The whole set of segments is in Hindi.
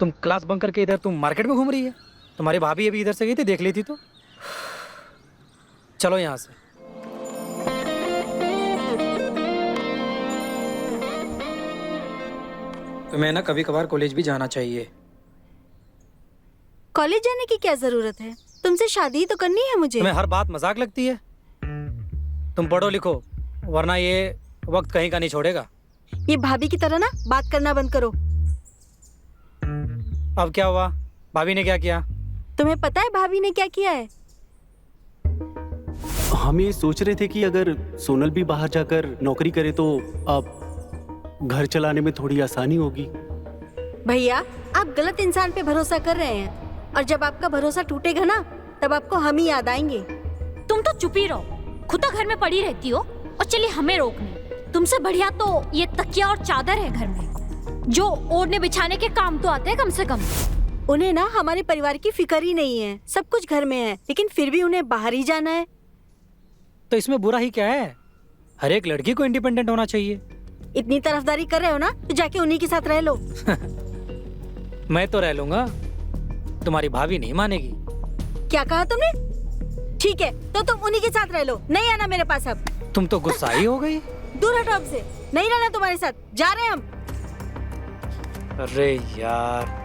तुम क्लास बंक करके इधर तुम मार्केट में घूम रही है। तुम्हारी भाभी अभी इधर से गई थी, देख ली थी तो। चलो यहाँ से। तुम्हें ना कभी कभार कॉलेज भी जाना चाहिए। कॉलेज जाने की क्या जरूरत है? तुमसे शादी तो करनी है मुझे। तुम्हें हर बात मजाक लगती है। तुम पढ़ो लिखो, वरना ये वक्त कहीं का नहीं छोड़ेगा। ये भाभी की तरह ना बात करना बंद करो। अब क्या हुआ? भाभी ने क्या किया? तुम्हें पता है भाभी ने क्या किया है? हम ये सोच रहे थे कि अगर सोनल भी बाहर जाकर नौकरी करे तो अब घर चलाने में थोड़ी आसानी होगी। भैया, आप गलत इंसान पे भरोसा कर रहे हैं, और जब आपका भरोसा टूटेगा ना, तब आपको हम ही याद आएंगे। तुम तो चुप ही रहो, खुद तो घर में पड़ी रहती हो और चलिए हमें रोकने। तुमसे बढ़िया तो ये तकिया और चादर है घर में, जो ओढ़ने बिछाने के काम तो आते हैं कम से कम। उन्हें ना हमारे परिवार की फिक्र ही नहीं है। सब कुछ घर में है, लेकिन फिर भी उन्हें बाहर ही जाना है। तो इसमें बुरा ही क्या है? हर एक लड़की को इंडिपेंडेंट होना चाहिए। इतनी तरफदारी कर रहे हो ना, तो जाके उन्हीं के साथ रह लो। मैं तो रह लूंगा, तुम्हारी भाभी नहीं मानेगी। क्या कहा तुमने? ठीक है, तो तुम उन्हीं के साथ रह लो, नहीं आना मेरे पास अब। तुम तो गुस्सा ही हो गई। दूर हटो हमसे, नहीं रहना तुम्हारे साथ, जा रहे हैं हम। अरे यार,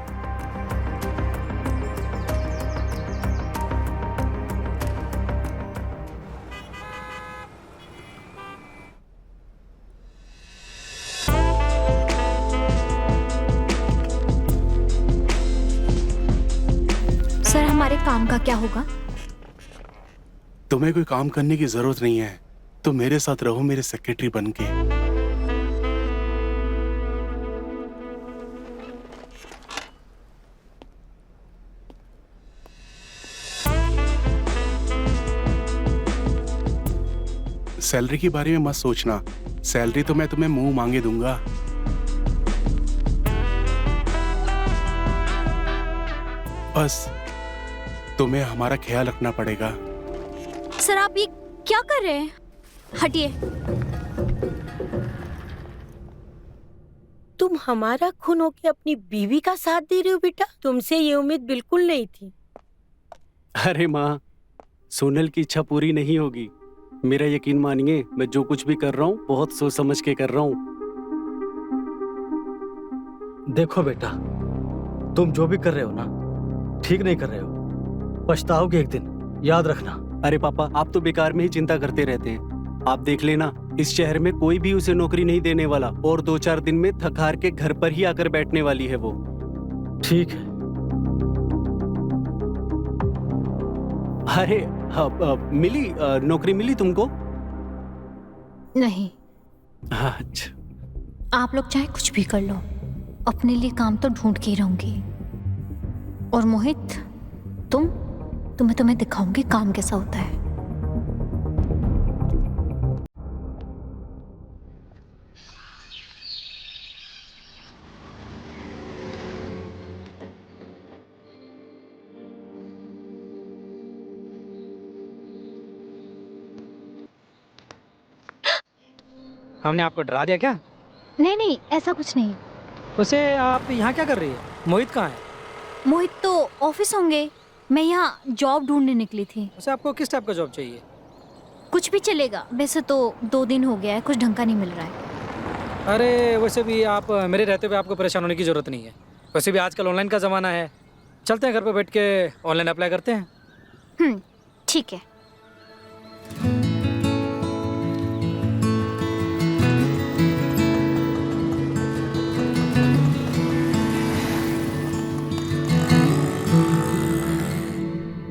सर, हमारे काम का क्या होगा? तुम्हें कोई काम करने की जरूरत नहीं है, तुम मेरे साथ रहो मेरे सेक्रेटरी बनके। सैलरी के बारे में मत सोचना, सैलरी तो मैं तुम्हें मुंह मांगे दूंगा। बस तुम्हें हमारा ख्याल रखना पड़ेगा। सर, आप ये क्या कर रहे हैं? हटिए। तुम हमारा खून होके अपनी बीवी का साथ दे रहे हो बेटा? तुमसे ये उम्मीद बिल्कुल नहीं थी। अरे माँ, सोनल की इच्छा पूरी नहीं होगी। मेरा यकीन मानिए, मैं जो कुछ भी कर रहा हूँ बहुत सोच समझ के कर रहा हूँ। देखो बेटा, तुम जो भी कर रहे हो ना, ठीक नहीं कर रहे हो। पछताओगे एक दिन, याद रखना। अरे पापा, आप तो बेकार में ही चिंता करते रहते हैं। आप देख लेना, इस शहर में कोई भी उसे नौकरी नहीं देने वाला, और 2-4 दिन में थक हार के घर पर ही आकर बैठने वाली है वो। ठीक है। अरे मिली, नौकरी मिली तुमको? नहीं, अच्छा। आप लोग चाहे कुछ भी कर लो, अपने लिए काम तो ढूंढ के ही रहूंगी। और मोहित, तुम्हें दिखाऊंगी काम कैसा होता है। हमने आपको डरा दिया क्या? नहीं नहीं, ऐसा कुछ नहीं। वैसे आप यहाँ क्या कर रही है? मोहित कहाँ है? मोहित तो ऑफिस होंगे, मैं यहाँ जॉब ढूंढने निकली थी। वैसे आपको किस टाइप का जॉब चाहिए? कुछ भी चलेगा, वैसे तो 2 दिन हो गया है, कुछ ढंग का नहीं मिल रहा है। अरे वैसे भी आप मेरे रहते हुए आपको परेशान होने की ज़रूरत नहीं है। वैसे भी आजकल ऑनलाइन का ज़माना है, चलते हैं घर पे बैठ के ऑनलाइन अप्लाई करते हैं। ठीक है।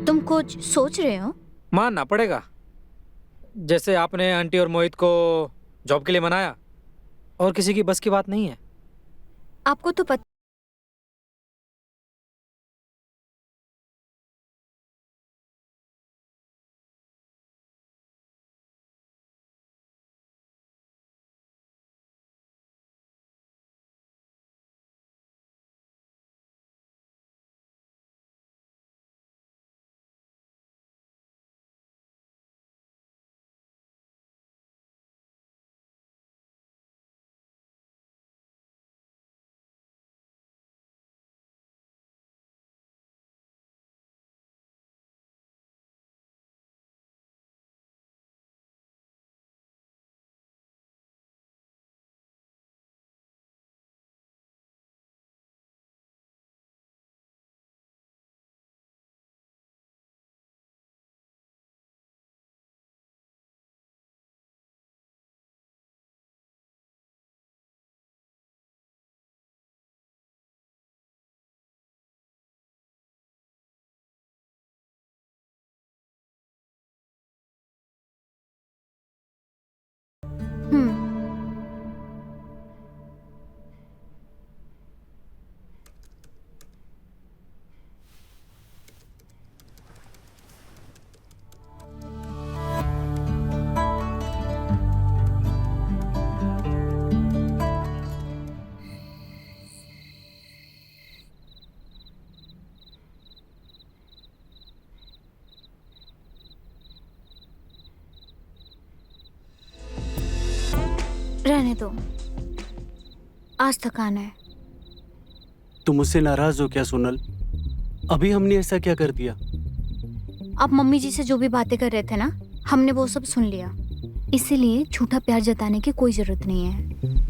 तुम कुछ सोच रहे हो? मानना पड़ेगा, जैसे आपने आंटी और मोहित को जॉब के लिए मनाया, और किसी की बस की बात नहीं है। आपको तो पता रहने दो, आज थकान है। तुम मुझसे नाराज हो क्या सोनल? अभी हमने ऐसा क्या कर दिया? आप मम्मी जी से जो भी बातें कर रहे थे ना, हमने वो सब सुन लिया। इसीलिए झूठा प्यार जताने की कोई जरूरत नहीं है।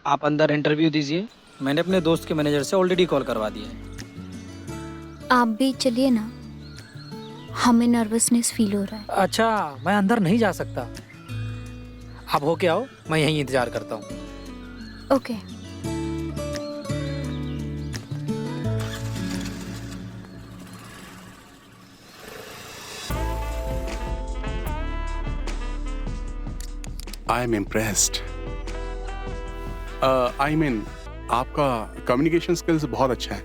आप अंदर इंटरव्यू दीजिए। मैंने अपने दोस्त के मैनेजर से ऑलरेडी कॉल करवा दिया है। आप भी चलिए ना, हमें नर्वसनेस फील हो रहा है। अच्छा, मैं अंदर नहीं जा सकता। आप होके आओ, मैं यहीं इंतजार करता हूँ। Okay. I am impressed. I mean आपका कम्युनिकेशन स्किल्स बहुत अच्छा है।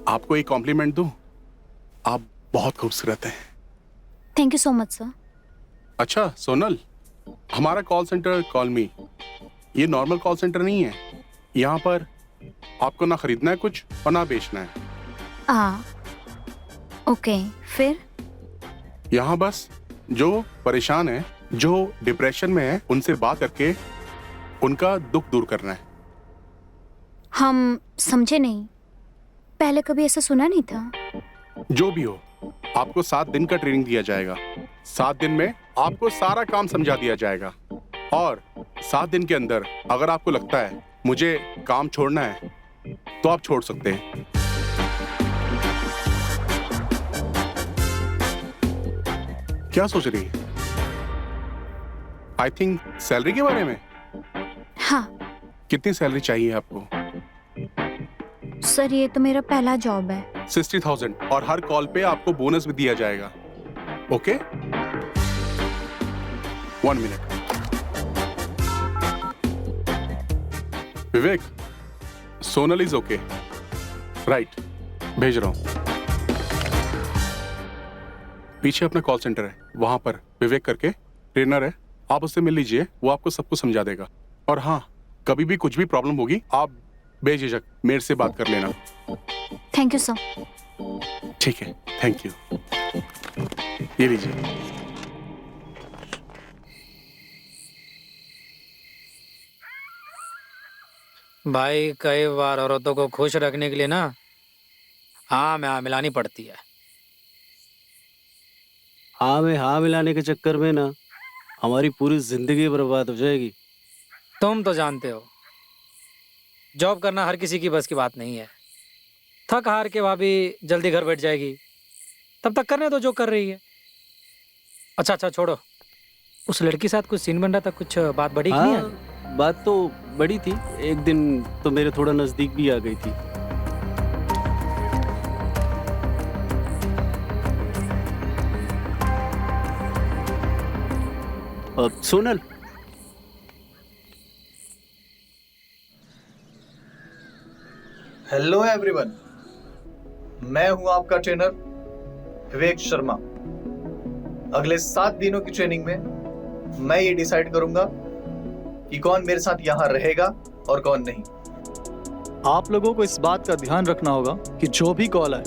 आपको एक कॉम्प्लीमेंट दूं, आप बहुत खूबसूरत हैं। Thank you so much sir. अच्छा सोनल, हमारा कॉल सेंटर कॉल मी, ये नॉर्मल कॉल सेंटर नहीं है। यहाँ पर आपको ना खरीदना है कुछ और ना बेचना है। ओके, फिर? यहाँ बस जो परेशान है, जो डिप्रेशन में है, उनसे बात करके उनका दुख दूर करना है। हम समझे नहीं, पहले कभी ऐसा सुना नहीं था। जो भी हो, आपको 7 दिन का ट्रेनिंग दिया जाएगा। 7 दिन में आपको सारा काम समझा दिया जाएगा और 7 दिन के अंदर अगर आपको लगता है मुझे काम छोड़ना है तो आप छोड़ सकते हैं। क्या सोच रही है? आई थिंक सैलरी के बारे में। हाँ कितनी सैलरी चाहिए आपको? सर, ये तो मेरा पहला जॉब है। 60,000 और हर कॉल पे आपको बोनस भी दिया जाएगा। Okay? 1 minute. Vivek, Sonal is okay. Right, भेज रहा हूं। पीछे अपना कॉल सेंटर है, वहां पर विवेक करके ट्रेनर है, आप उससे मिल लीजिए, वो आपको सब कुछ समझा देगा। और हाँ, कभी भी कुछ भी प्रॉब्लम होगी आप बेझिझक मेरे से बात कर लेना। Thank you sir. ठीक है, थैंक यू। ये लीजिए। भाई, कई बार औरतों को खुश रखने के लिए ना हाँ में हाँ मिलानी पड़ती है। हाँ में हाँ मिलाने के चक्कर में ना हमारी पूरी जिंदगी बर्बाद हो जाएगी। तुम तो जानते हो, जॉब करना हर किसी की बस की बात नहीं है। थक हार के भाभी जल्दी घर बैठ जाएगी, तब तक करने दो जो कर रही है। अच्छा छोड़ो, उस लड़की के साथ कुछ सीन बन रहा था, कुछ बात बढ़ी कि नहीं आज? बात तो बड़ी थी, एक दिन तो मेरे थोड़ा नजदीक भी आ गई थी। सोनल, हेलो एवरीवन, मैं हूं आपका ट्रेनर विवेक शर्मा। अगले 7 दिनों की ट्रेनिंग में मैं ये डिसाइड करूंगा कि कौन मेरे साथ यहां रहेगा और कौन नहीं। आप लोगों को इस बात का ध्यान रखना होगा कि जो भी कॉल आए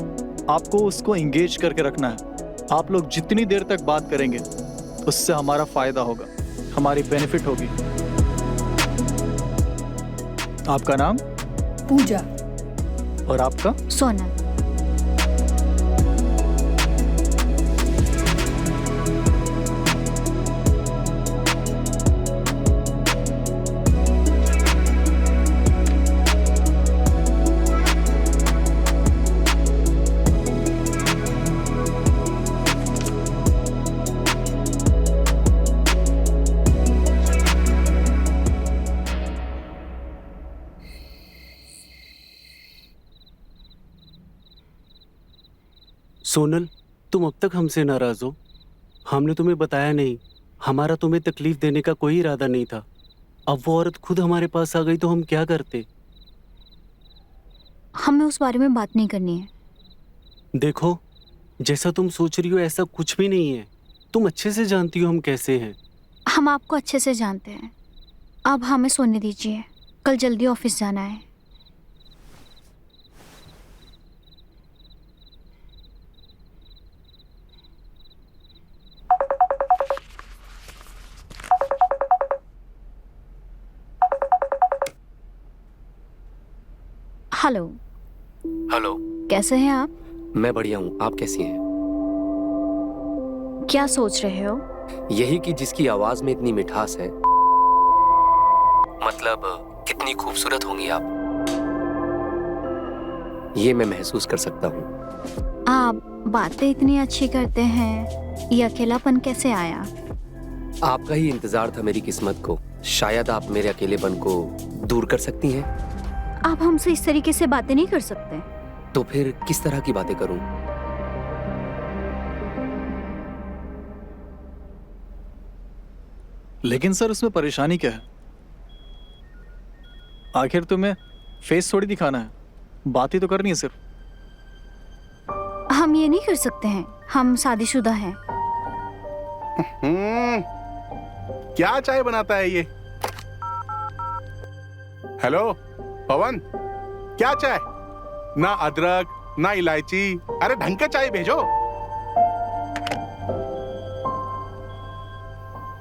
आपको उसको एंगेज करके रखना है। आप लोग जितनी देर तक बात करेंगे उससे हमारा फायदा होगा, हमारी बेनिफिट होगी। आपका नाम? पूजा। और आपका? सोनल। सोनल, तुम अब तक हमसे नाराज हो? हमने तुम्हें बताया नहीं, हमारा तुम्हें तकलीफ देने का कोई इरादा नहीं था। अब वो औरत खुद हमारे पास आ गई तो हम क्या करते? हमें उस बारे में बात नहीं करनी है। देखो, जैसा तुम सोच रही हो ऐसा कुछ भी नहीं है। तुम अच्छे से जानती हो हम कैसे हैं। हम आपको अच्छे से जानते हैं। अब हमें सोने दीजिए, कल जल्दी ऑफिस जाना है। हेलो। हेलो। कैसे हैं आप? मैं बढ़िया हूँ, आप कैसी हैं? क्या सोच रहे हो? यही कि जिसकी आवाज में इतनी मिठास है, मतलब कितनी खूबसूरत होंगी आप, ये मैं महसूस कर सकता हूँ। आप बातें इतनी अच्छी करते हैं, ये अकेलापन कैसे आया? आपका ही इंतजार था मेरी किस्मत को। शायद आप मेरे अकेलेपन को दूर कर सकती हैं। आप हमसे इस तरीके से बातें नहीं कर सकते। तो फिर किस तरह की बातें करूं? लेकिन सर उसमें परेशानी क्या है? आखिर तुम्हें फेस थोड़ी दिखाना है, बात ही तो करनी है सिर्फ। हम ये नहीं कर सकते हैं, हम शादीशुदा हैं। क्या चाय बनाता है ये? हेलो पवन, क्या चाय? ना अदरक ना इलायची, अरे ढंग का चाय भेजो।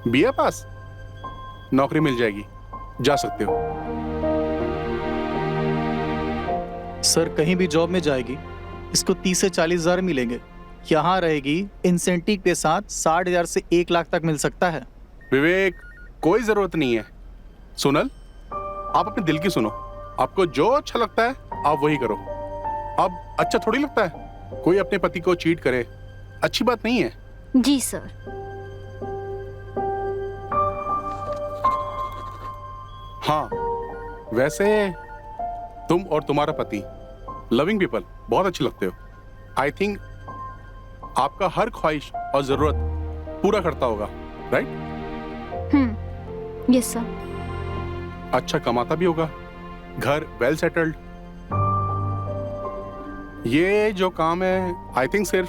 बीए पास, नौकरी मिल जाएगी, जा सकते हो। सर कहीं भी जॉब में जाएगी इसको 30 से 40 हजार मिलेंगे। यहाँ रहेगी इंसेंटिव के साथ 60,000 से 1 लाख तक मिल सकता है। विवेक, कोई जरूरत नहीं है। सोनल, आप अपने दिल की सुनो। आपको जो अच्छा लगता है आप वही करो। अब अच्छा थोड़ी लगता है कोई अपने पति को चीट करे, अच्छी बात नहीं है। जी सर। हाँ, वैसे तुम और तुम्हारा पति लविंग पीपल, बहुत अच्छे लगते हो। आई थिंक आपका हर ख्वाहिश और जरूरत पूरा करता होगा, राइट? Yes sir. अच्छा कमाता भी होगा, घर वेल सेटल्ड। ये जो काम है आई थिंक सिर्फ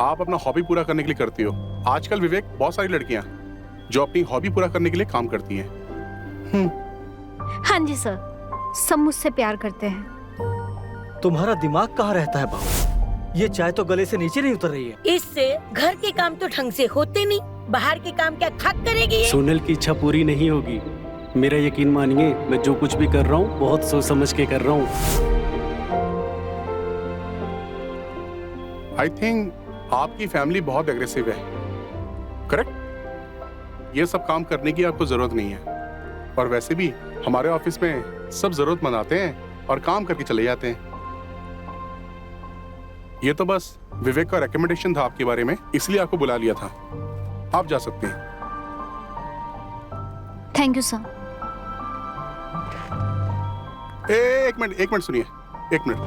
आप अपना हॉबी पूरा करने के लिए करती हो। आजकल विवेक, बहुत सारी लड़कियां जो अपनी हॉबी पूरा करने के लिए काम करती हैं। हाँ जी सर, सब मुझसे प्यार करते हैं। तुम्हारा दिमाग कहाँ रहता है बहू? ये चाय तो गले से नीचे नहीं उतर रही है। इससे घर के काम तो ढंग से होते नहीं, बाहर के काम क्या खाक करेगी ये? सोनल की इच्छा पूरी नहीं होगी। मेरा यकीन मानिए, मैं जो कुछ भी कर रहा हूँ बहुत सोच समझ के कर रहा हूँ। आई थिंक आपकी फैमिली बहुत एग्रेसिव है, करेक्ट? ये सब काम करने की आपको जरूरत नहीं है। और वैसे भी हमारे ऑफिस में सब जरूरतमंद आते हैं और काम करके चले जाते हैं। ये तो बस विवेक का रिकमेंडेशन था आपके बारे में, इसलिए आपको बुला लिया था। आप जा सकते हैं। Thank you sir. एक मिनट सुनिए, एक मिनट।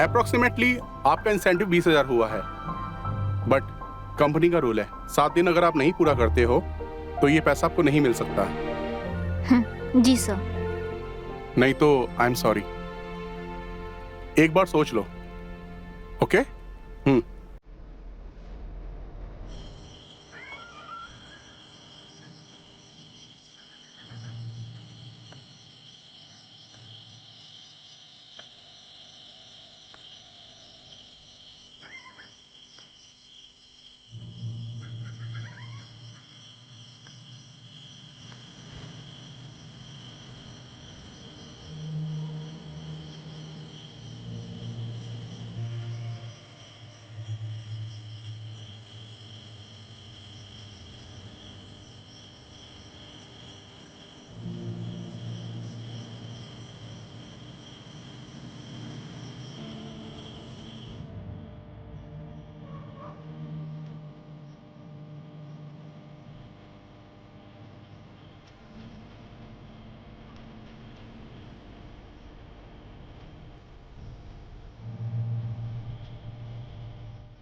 अप्रोक्सीमेटली आपका इंसेंटिव 20,000 हुआ है, बट कंपनी का रूल है 7 दिन अगर आप नहीं पूरा करते हो तो ये पैसा आपको नहीं मिल सकता। जी सर। नहीं तो आई एम सॉरी। एक बार सोच लो, ओके?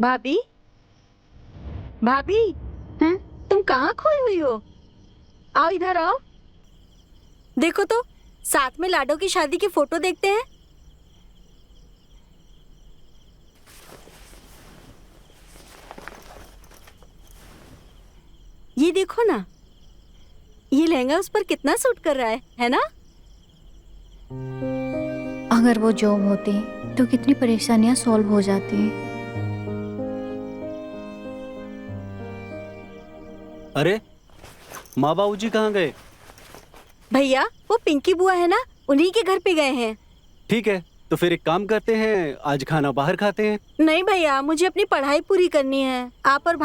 भाभी, भाभी, तुम कहाँ खोई हुई हो? आओ इधर आओ। देखो तो, साथ में लाडो की शादी की फोटो देखते हैं। ये देखो ना, ये लहंगा उस पर कितना सूट कर रहा है ना? अगर वो जॉब होती तो कितनी परेशानियां सॉल्व हो जाती। अरे माँ बाबूजी कहाँ गए? भैया, वो पिंकी बुआ है ना, उन्हीं के घर पे गए हैं। ठीक है, तो फिर एक काम करते हैं, आज खाना बाहर खाते हैं। नहीं भैया, मुझे अपनी पढ़ाई पूरी करनी है। आप और